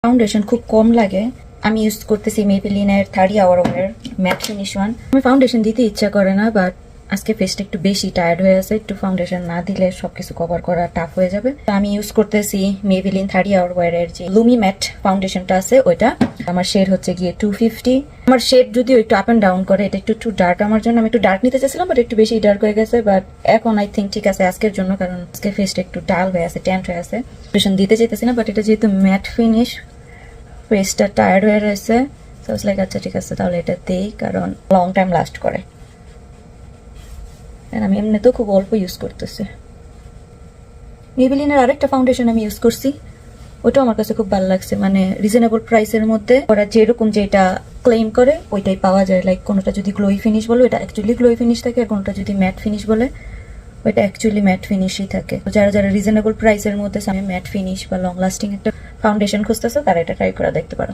Foundation খুব কম লাগে। আমি ইউজ করতেছি মেবেলিনের 30 আওয়ার এর ম্যাট ফিনিশ ওয়ান। আমি ফাউন্ডেশন দিতে ইচ্ছা করে না, বাট আজকে ফেসটা একটু বেশি টায়ার্ড হয়ে আছে, একটু ফাউন্ডেশন না দিলে সবকিছু কভার করা টাফ হয়ে যাবে। তো আমি ইউজ করতেছি মেবেলিন 30 আওয়ার এর যে লুমি ম্যাট ফাউন্ডেশনটা আছে ওইটা। আমার শেড হচ্ছে গিয়ে 250। আমার শেড যদিও একটু আপ এন্ড ডাউন করে, এটা একটু ডার্ক আমার জন্য। আমি একটু ডার্ক নিতে চাইছিলাম, বাট একটু বেশি ডার্ক হয়ে গেছে। বাট এখন আই থিঙ্ক ঠিক আছে আজকের জন্য, কারণ আজকে ফেসটা একটু ডাল হয়ে আছে, ট্যান্ট হয়ে আছে। ফাউন্ডেশন দিতে চাইতেছি না, বাট এটা যেহেতু ম্যাট ফিনিশ, ফেসটা টায়ার্ড হয়ে রয়েছে, সো ইটস লাইক আচ্ছা ঠিক আছে তাহলে এটা দেই, কারণ লং টাইম লাস্ট করে। আমি এমনিতেও খুব অল্প ইউজ করতেছি। মেবেলিনের আরেকটা ফাউন্ডেশন আমি ইউজ করছি, ওটাও আমার কাছে খুব ভালো লাগছে। মানে রিজনেবল প্রাইসের মধ্যে ওরা যেরকম যেটা ক্লেম করে ওইটাই পাওয়া যায়। লাইক কোনোটা যদি গ্লোই ফিনিশ বলে ওটা অ্যাকচুয়ালি গ্লোই ফিনিশ থাকে, আর কোনোটা যদি ম্যাট ফিনিশ বলে ওইটা অ্যাকচুয়ালি ম্যাট ফিনিশই থাকে। যারা যারা রিজনেবল প্রাইসের মধ্যে ম্যাট ফিনিশ বা লং লাস্টিং একটা ফাউন্ডেশন খুঁজতেছে তারা এটা ট্রাই করে দেখতে পারো।